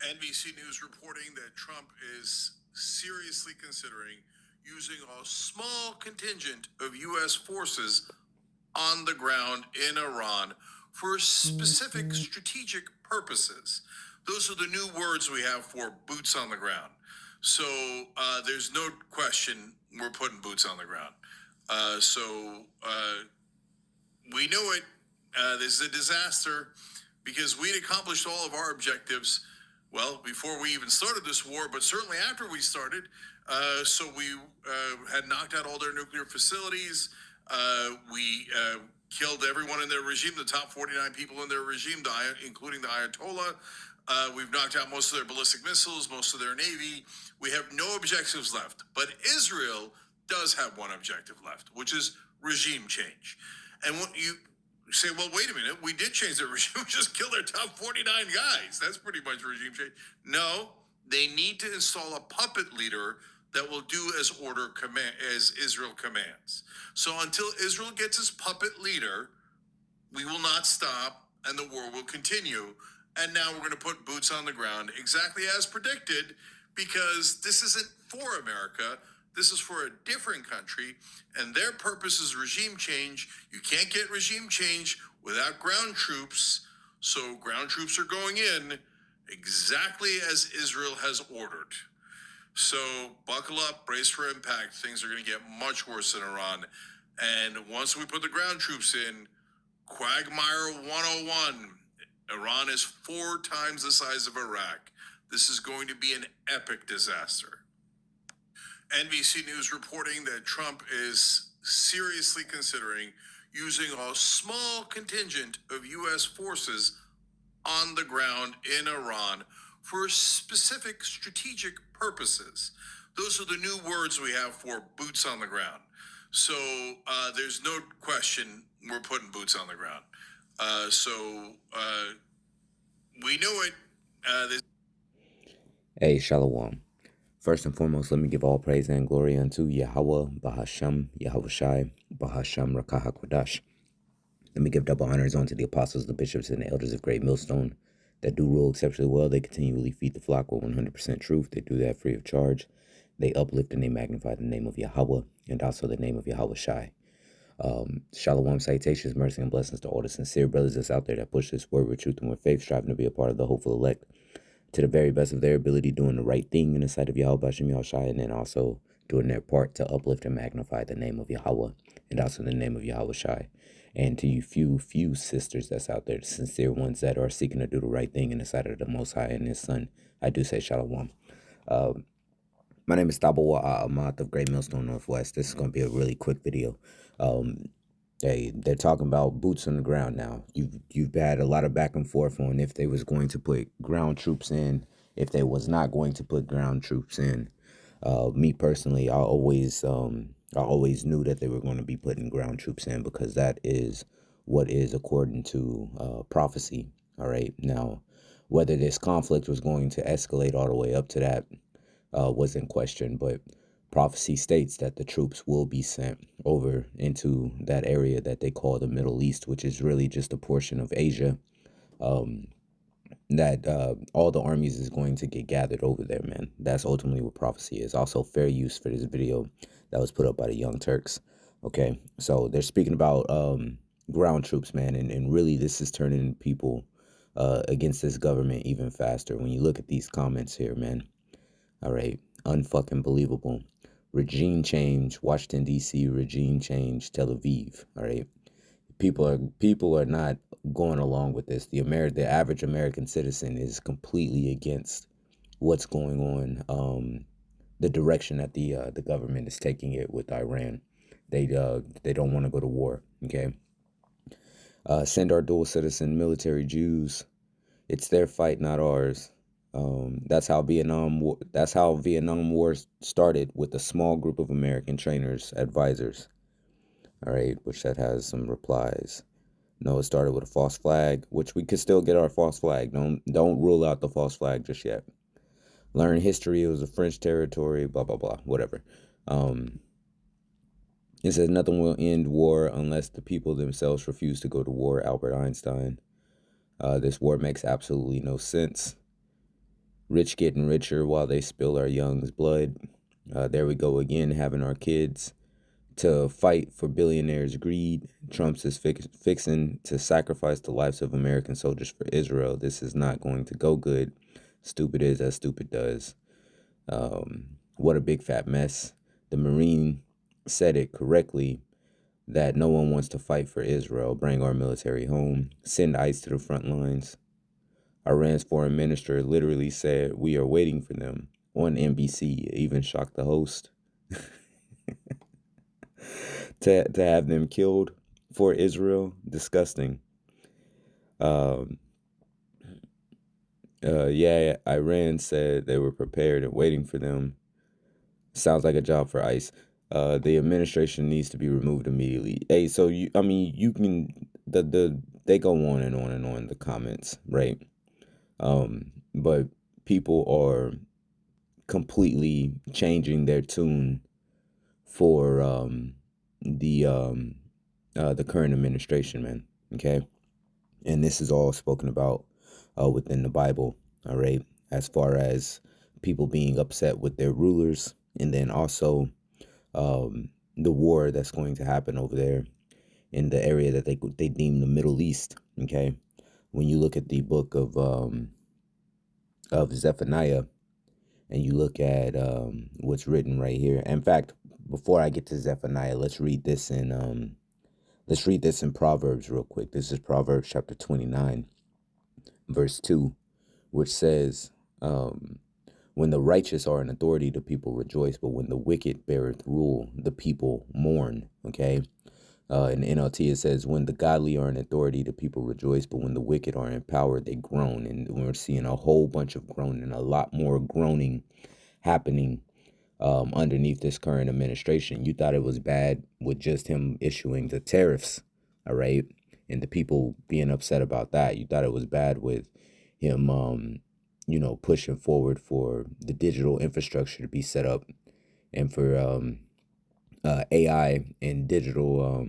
NBC News reporting that Trump is seriously considering using a small contingent of U.S. forces on the ground in Iran for specific strategic purposes. Those are the new words we have for boots on the ground. So there's no question we're putting boots on the ground. We knew it. This is a disaster because we'd accomplished all of our objectives, well, before we even started this war, but certainly after we started. So we had knocked out all their nuclear facilities. We killed everyone in their regime, the top 49 people in their regime, including the Ayatollah. We've knocked out most of their ballistic missiles, most of their Navy. We have no objectives left. But Israel does have one objective left, which is regime change. And what you say, well, wait a minute, we did change the regime, we just killed their top 49 guys. That's pretty much regime change. No, they need to install a puppet leader that will do as Israel commands. So until Israel gets its puppet leader, we will not stop and the war will continue. And now we're going to put boots on the ground exactly as predicted, because this isn't for America. This is for a different country, and their purpose is regime change. You can't get regime change without ground troops. So ground troops are going in exactly as Israel has ordered. So buckle up, brace for impact. Things are going to get much worse in Iran. And once we put the ground troops in, Quagmire 101, Iran is 4 times the size of Iraq. This is going to be an epic disaster. NBC News reporting that Trump is seriously considering using a small contingent of U.S. forces on the ground in Iran for specific strategic purposes. Those are the new words we have for boots on the ground. So there's no question we're putting boots on the ground. We knew it. Hey, Shalom. First and foremost, let me give all praise and glory unto Yahweh, Bahasham, Yahweh Shai, Bahasham, Rakaha Kodash. Let me give double honors unto the apostles, the bishops, and the elders of Great Millstone that do rule exceptionally well. They continually feed the flock with 100% truth. They do that free of charge. They uplift and they magnify the name of Yahweh and also the name of Yahweh Shai. Shalom, salutations, mercy, and blessings to all the sincere brothers that's out there that push this word with truth and with faith, striving to be a part of the hopeful elect to the very best of their ability, doing the right thing in the sight of Yahweh Hashem Yahushai, and then also doing their part to uplift and magnify the name of Yahweh and also the name of Yahweh Shai. And to you few sisters that's out there, the sincere ones that are seeking to do the right thing in the sight of the Most High and His Son, I do say Shalom. My name is Tabawa Amat of Great Millstone Northwest. This is going to be a really quick video. They're talking about boots on the ground now. You've had a lot of back and forth on if they was going to put ground troops in, if they was not going to put ground troops in. Me personally, I always knew that they were going to be putting ground troops in, because that is what is according to prophecy. All right. Now, whether this conflict was going to escalate all the way up to that was in question, but prophecy states that the troops will be sent over into that area that they call the Middle East, which is really just a portion of Asia. That all the armies is going to get gathered over there, man. That's ultimately what prophecy is. Also, fair use for this video that was put up by the Young Turks. Okay, so they're speaking about ground troops, man, and really this is turning people against this government even faster. When you look at these comments here, man. All right, unfucking believable. Regime change, Washington D.C. Regime change, Tel Aviv. All right, people are not going along with this. The average American citizen is completely against what's going on. The direction that the government is taking it with Iran. They don't want to go to war. Okay. Send our dual citizen military Jews. It's their fight, not ours. That's how Vietnam War started, with a small group of American trainers, advisors. All right, which that has some replies. No, it started with a false flag, which we could still get our false flag. Don't rule out the false flag just yet. Learn history. It was a French territory. Blah blah blah. Whatever. It says nothing will end war unless the people themselves refuse to go to war. Albert Einstein. This war makes absolutely no sense. Rich getting richer while they spill our young's blood. There we go again, having our kids to fight for billionaires' greed. Trump's is fixing to sacrifice the lives of American soldiers for Israel. This is not going to go good. Stupid is as stupid does. What a big fat mess. The Marine said it correctly that no one wants to fight for Israel. Bring our military home. Send ICE to the front lines. Iran's foreign minister literally said, "We are waiting for them" on NBC. It even shocked the host. to have them killed for Israel, disgusting. Yeah, Iran said they were prepared and waiting for them. Sounds like a job for ICE. The administration needs to be removed immediately. Hey, so you can they go on and on and on in the comments, right? But people are completely changing their tune for the current administration, man. Okay, and this is all spoken about within the Bible. All right, as far as people being upset with their rulers, and then also the war that's going to happen over there in the area that they deem the Middle East. Okay, when you look at the book of Zephaniah, and you look at what's written right here. In fact, before I get to Zephaniah, let's read this in Proverbs real quick. This is Proverbs chapter 29, verse 2, which says, when the righteous are in authority, the people rejoice, but when the wicked beareth rule, the people mourn. Okay. In the NLT, it says, when the godly are in authority, the people rejoice, but when the wicked are in power, they groan. And we're seeing a whole bunch of groaning, a lot more groaning happening underneath this current administration. You thought it was bad with just him issuing the tariffs, all right, and the people being upset about that. You thought it was bad with him, pushing forward for the digital infrastructure to be set up, and for AI and digital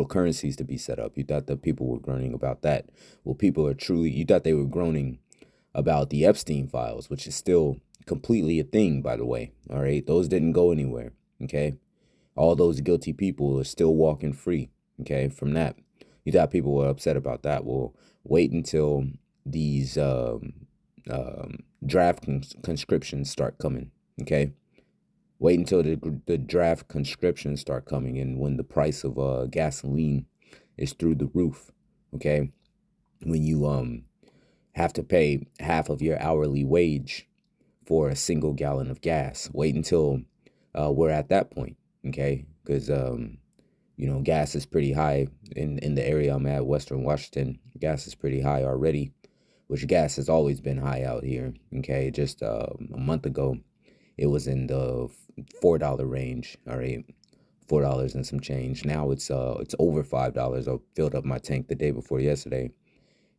currencies to be set up. You thought that people were groaning about that. Well, you thought they were groaning about the Epstein files, which is still completely a thing, by the way. All right. Those didn't go anywhere. Okay. All those guilty people are still walking free. Okay. From that, you thought people were upset about that. Well, wait until these draft conscriptions start coming. Okay. Wait until the draft conscriptions start coming, and when the price of gasoline is through the roof. Okay. When you have to pay half of your hourly wage for a single gallon of gas. Wait until we're at that point, okay? Because, gas is pretty high in the area I'm at, Western Washington. Gas is pretty high already, which gas has always been high out here, okay? Just a month ago, it was in the $4 range, all right? $4 and some change. Now it's over $5. I filled up my tank the day before yesterday,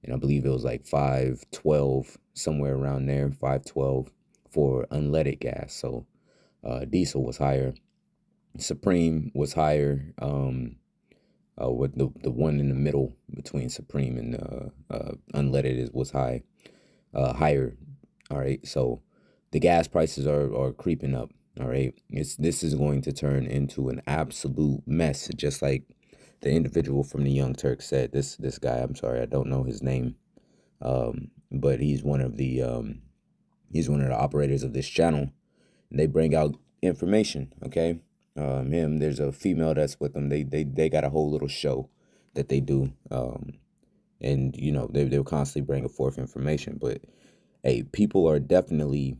and I believe it was like $5.12, somewhere around there, $5.12 for unleaded gas. So diesel was higher. Supreme was higher. With the one in the middle between Supreme and unleaded was higher. All right. So the gas prices are creeping up. All right. This is going to turn into an absolute mess, just like the individual from the Young Turks said. This guy, I'm sorry, I don't know his name, but he's one of the operators of this channel. And they bring out information. Okay, there's a female that's with them. They got a whole little show that they do, and they're constantly bringing forth information. But hey, people are definitely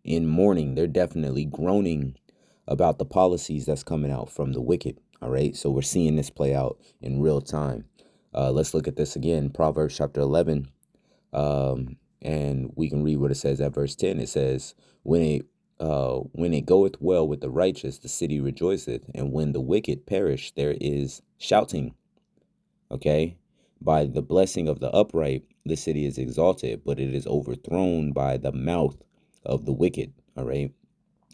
in mourning. They're definitely groaning about the policies that's coming out from the wicked. All right. So we're seeing this play out in real time. Let's look at this again. Proverbs chapter 11. And we can read what it says at verse 10. It says, when it goeth well with the righteous, the city rejoiceth. And when the wicked perish, there is shouting. Okay. By the blessing of the upright, the city is exalted, but it is overthrown by the mouth of the wicked. All right.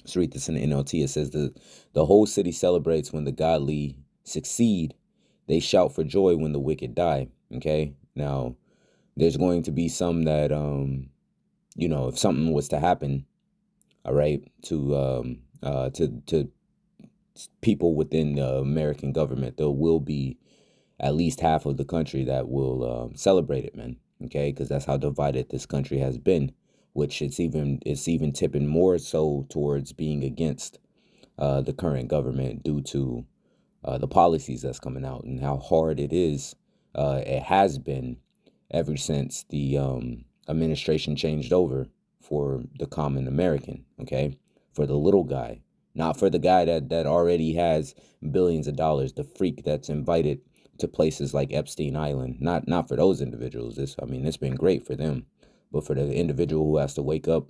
Let's read this in the NLT. It says the whole city celebrates when the godly succeed. They shout for joy when the wicked die. Okay. Now, there's going to be some that if something was to happen, all right, to people within the American government, there will be at least half of the country that will celebrate it, man. Okay, because that's how divided this country has been, which it's even tipping more so towards being against the current government due to the policies that's coming out and how hard it is. It has been ever since the administration changed over for the common American, okay? For the little guy, not for the guy that already has billions of dollars, the freak that's invited to places like Epstein Island. Not for those individuals. It's been great for them, but for the individual who has to wake up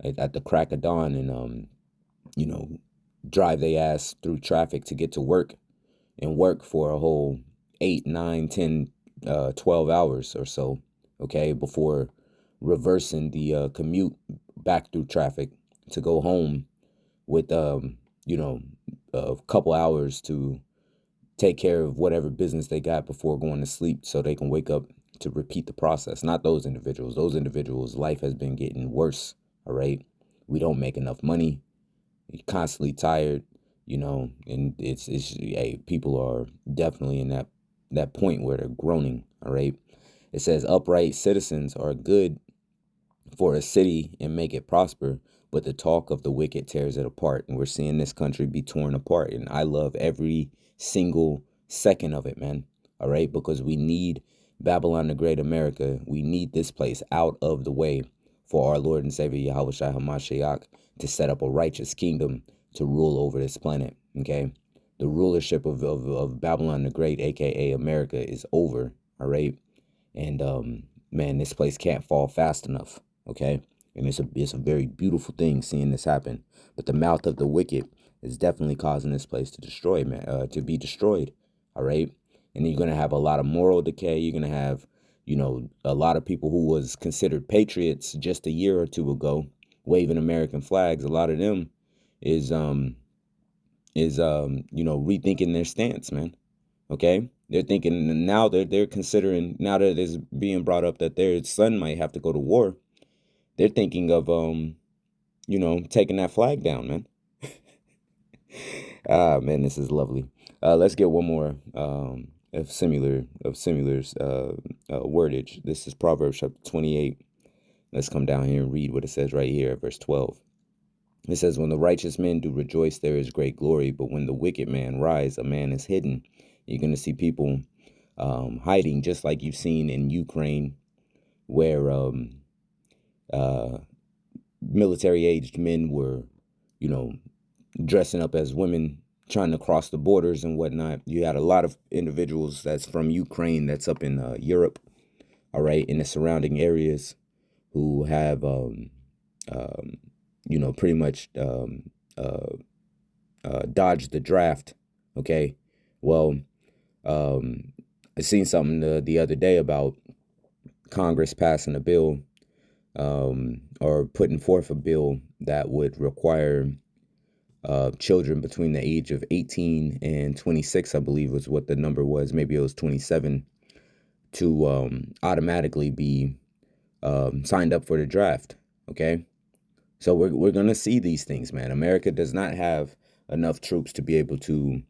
at the crack of dawn and you know, drive their ass through traffic to get to work and work for a whole 8, 9, 10, 12 hours or so, okay, before reversing the commute back through traffic to go home with, a couple hours to take care of whatever business they got before going to sleep so they can wake up to repeat the process. Not those individuals. Those individuals' life has been getting worse, all right? We don't make enough money. You're constantly tired, and hey, people are definitely in that point where they're groaning, all right? It says upright citizens are good for a city and make it prosper, but the talk of the wicked tears it apart. And we're seeing this country be torn apart. And I love every single second of it, man. All right. Because we need Babylon the Great America. We need this place out of the way for our Lord and Savior Yahushua HaMashiach to set up a righteous kingdom to rule over this planet. Okay. The rulership of Babylon the Great, aka America, is over. All right. And man, this place can't fall fast enough. Okay. And it's a very beautiful thing seeing this happen. But the mouth of the wicked is definitely causing this place to destroy, man, to be destroyed. All right. And you're going to have a lot of moral decay. You're going to have, a lot of people who was considered patriots just a year or two ago waving American flags. A lot of them is rethinking their stance, man. Okay. They're thinking now they're considering, now that it's being brought up that their son might have to go to war. They're thinking of, taking that flag down, man. Man, this is lovely. Let's get one more of similar wordage. This is Proverbs chapter 28. Let's come down here and read what it says right here at verse 12. It says, when the righteous men do rejoice, there is great glory. But when the wicked man rise, a man is hidden. You're going to see people hiding, just like you've seen in Ukraine, where military-aged men were, dressing up as women, trying to cross the borders and whatnot. You had a lot of individuals that's from Ukraine that's up in Europe, all right, in the surrounding areas, who have, pretty much dodged the draft, okay? Well, I seen something the other day about Congress passing a bill or putting forth a bill that would require children between the age of 18 and 26, I believe was what the number was. Maybe it was 27, to automatically be signed up for the draft. Okay. So we're going to see these things, man. America does not have enough troops to be able to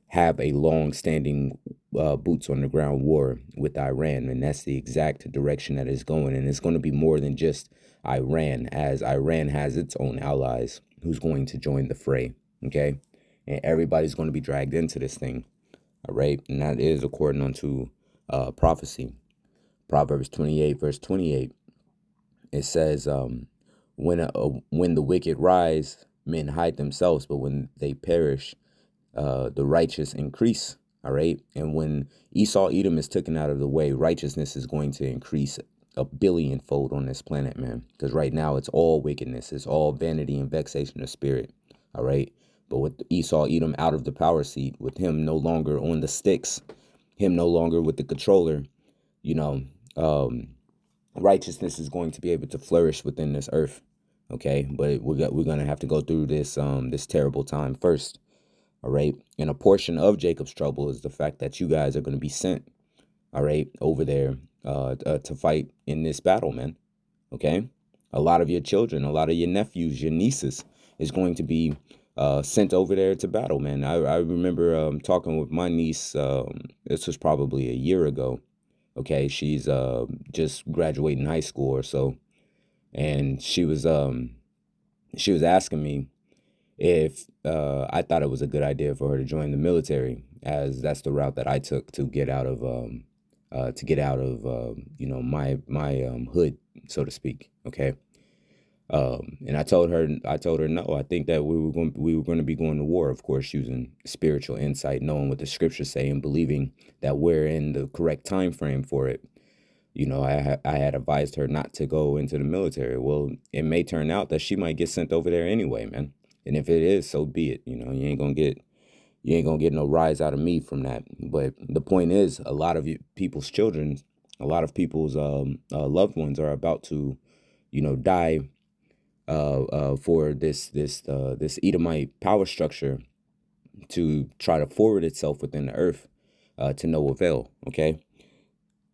have a long-standing boots on the ground war with Iran, and that's the exact direction that it's going. And it's going to be more than just Iran, as Iran has its own allies who's going to join the fray, okay? And everybody's going to be dragged into this thing, all right? And that is according unto prophecy. Proverbs 28, verse 28, it says, when the wicked rise, men hide themselves, but when they perish, the righteous increase. All right. And when Esau Edom is taken out of the way, righteousness is going to increase a billionfold on this planet, man. Because right now it's all wickedness. It's all vanity and vexation of spirit. All right. But with Esau Edom out of the power seat, with him no longer on the sticks, him no longer with the controller, righteousness is going to be able to flourish within this earth. Okay. But we're going to have to go through this terrible time first. All right. And a portion of Jacob's trouble is the fact that you guys are going to be sent, all right, over there to fight in this battle, man. Okay. A lot of your children, a lot of your nephews, your nieces is going to be sent over there to battle, man. I remember talking with my niece. This was probably a year ago. Okay, she's just graduating high school or so, and she was asking me if I thought it was a good idea for her to join the military, as that's the route that I took to get out of you know, my hood, so to speak. Okay. And I told her no. I think that we were going to be going to war, of course, using spiritual insight, knowing what the scriptures say, and believing that we're in the correct time frame for it. You know, I had advised her not to go into the military. Well, it may turn out that she might get sent over there anyway, man. And if it is, so be it. You know, you ain't gonna get no rise out of me from that. But the point is, a lot of people's children, a lot of people's loved ones are about to, you know, die for this Edomite power structure to try to forward itself within the earth to no avail. Okay.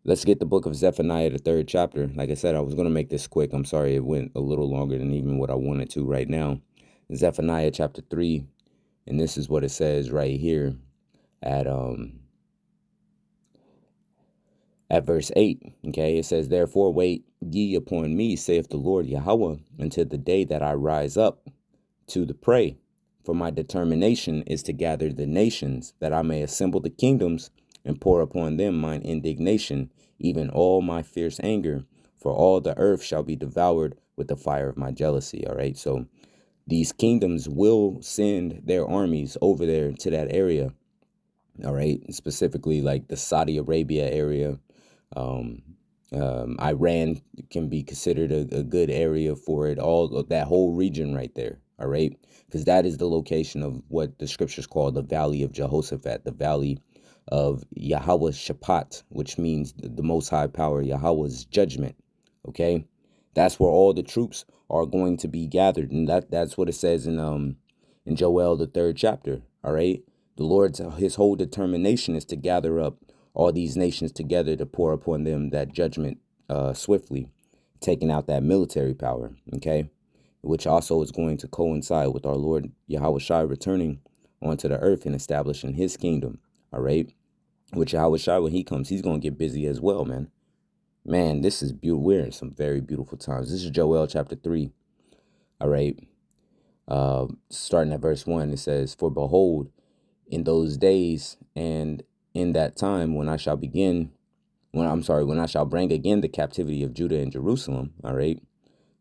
Let's get the book of Zephaniah, the 3rd chapter. Like I said, I was going to make this quick. I'm sorry it went a little longer than even what I wanted to right now. Zephaniah chapter 3, and this is what it says right here at verse 8. Okay, it says, "Therefore wait ye upon me, saith the Lord Yahweh, until the day that I rise up to the prey. For my determination is to gather the nations, that I may assemble the kingdoms and pour upon them mine indignation, even all my fierce anger. For all the earth shall be devoured with the fire of my jealousy." All right. So these kingdoms will send their armies over there to that area. All right. Specifically like the Saudi Arabia area. Iran can be considered a good area for it. All of that whole region right there. All right. Because that is the location of what the scriptures call the Valley of Jehoshaphat, the Valley of Yahweh's Shaphat, which means the Most High Power, Yahweh's judgment. Okay, that's where all the troops are going to be gathered, and that's what it says in Joel, the 3rd chapter. All right, the Lord's his whole determination is to gather up all these nations together to pour upon them that judgment swiftly, taking out that military power. Okay, which also is going to coincide with our Lord Yahweh Shai returning onto the earth and establishing his kingdom. All right. Which Yahweh Shai, when he comes, he's going to get busy as well, man. Man, this is beautiful. We're in some very beautiful times. This is Joel chapter 3. All right. Starting at verse 1, it says, "For behold, in those days and in that time when I shall when I shall bring again the captivity of Judah and Jerusalem," all right,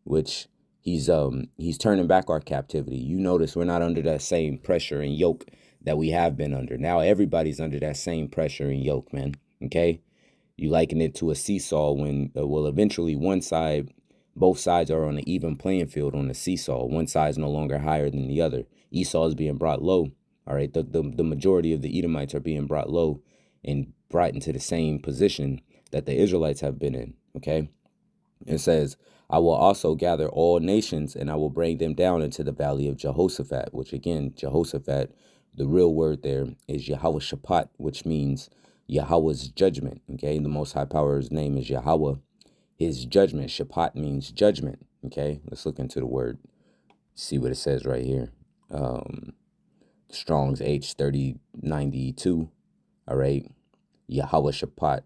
which he's turning back our captivity. You notice we're not under that same pressure and yoke that we have been under. Now everybody's under that same pressure and yoke, man. Okay, you liken it to a seesaw when well, eventually both sides are on an even playing field on the seesaw. One side is no longer higher than the other. Esau is being brought low. All right, the majority of the Edomites are being brought low and brought into the same position that the Israelites have been in. Okay, it says, "I will also gather all nations, and I will bring them down into the valley of Jehoshaphat," which again, Jehoshaphat, the real word there is Yahweh Shaphat, which means Yahweh's judgment. Okay, the Most High Power's name is Yahweh. His judgment, Shaphat, means judgment. Okay, let's look into the word, see what it says right here. Strong's H3092. All right, Yahweh Shaphat.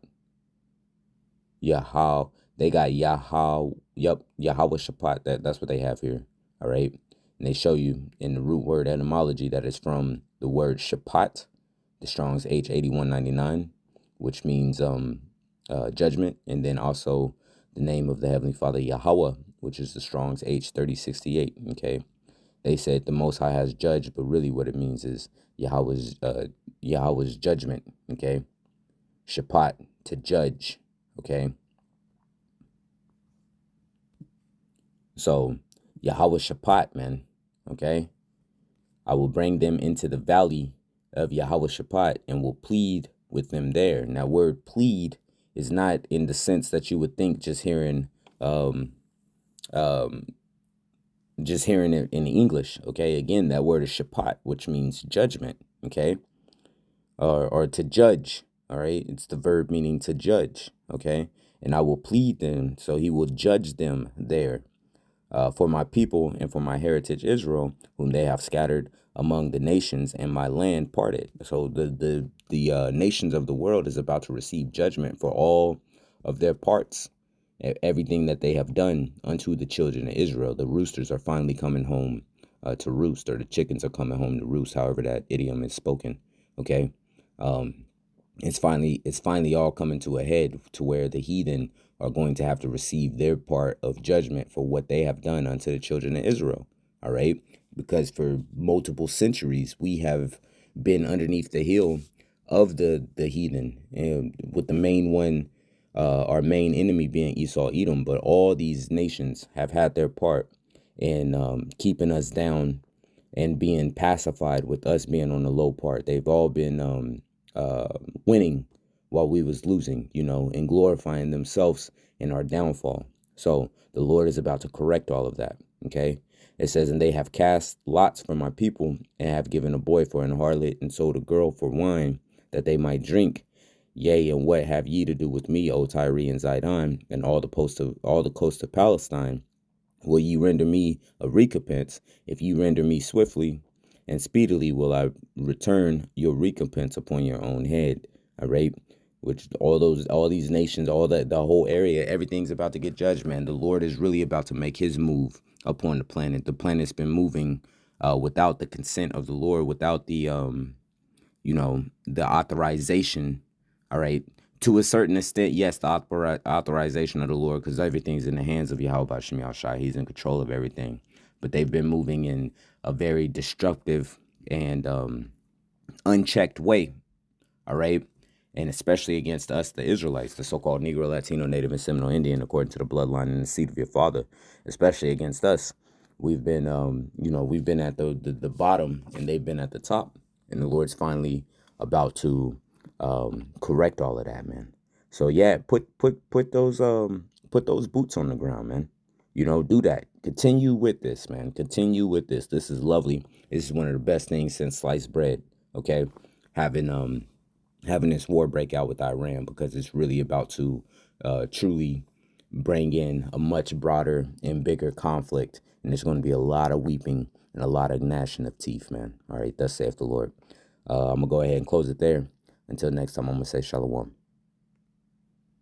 Yahweh. They got Yahweh. Yep, Yahweh Shaphat. That's what they have here. All right. And they show you in the root word etymology that is from the word Shaphat, the Strong's H8199, which means judgment, and then also the name of the Heavenly Father Yahweh, which is the Strong's H3068. Okay. They said the Most High has judged, but really what it means is Yahweh's judgment. Okay. Shaphat, to judge. Okay. So Yahweh Shaphat, man. Okay. "I will bring them into the valley of Yahweh Shaphat and will plead with them there." Now, word plead is not in the sense that you would think just hearing it in English. Okay. Again, that word is Shaphat, which means judgment. Okay. Or to judge. All right. It's the verb meaning to judge. Okay. "And I will plead them," so he will judge them there. for my people and for my heritage Israel, whom they have scattered among the nations, and my land parted. So the nations of the world is about to receive judgment for all of their parts, everything that they have done unto the children of Israel. The roosters are finally coming home to roost, or the chickens are coming home to roost, however that idiom is spoken. Okay. It's finally all coming to a head, to where the heathen are going to have to receive their part of judgment for what they have done unto the children of Israel. All right. Because for multiple centuries, we have been underneath the heel of the heathen, and with the main one, our main enemy being Esau, Edom. But all these nations have had their part in keeping us down and being pacified with us being on the low part. They've all been winning while we was losing, and glorifying themselves in our downfall. So the Lord is about to correct all of that. Okay. It says, and they have cast lots for my people, and have given a boy for an harlot, and sold a girl for wine, that they might drink. Yea, and what have ye to do with me, O Tyre and Zidon, and all the coast of Palestine? Will ye render me a recompense? If you render me swiftly and speedily, will I return your recompense upon your own head. All right. Which all these nations, the whole area, everything's about to get judged, man. The Lord is really about to make his move upon the planet. The planet's been moving without the consent of the Lord, without the the authorization. All right. To a certain extent, yes, the authorization of the Lord, because everything's in the hands of Yahweh Shem Yahushai. He's in control of everything. But they've been moving in a very destructive and unchecked way. All right. And especially against us, the Israelites, the so-called Negro, Latino, Native, and Seminole Indian, according to the bloodline and the seed of your father, especially against us. We've been, we've been at the bottom, and they've been at the top. And the Lord's finally about to correct all of that, man. So yeah, put those boots on the ground, man. Do that. Continue with this, man. Continue with this. This is lovely. This is one of the best things since sliced bread. Okay, having this war break out with Iran, because it's really about to truly bring in a much broader and bigger conflict, and there's going to be a lot of weeping and a lot of gnashing of teeth, man. All right, thus saith the Lord. I'm gonna go ahead and close it there. Until next time, I'm gonna say shalom.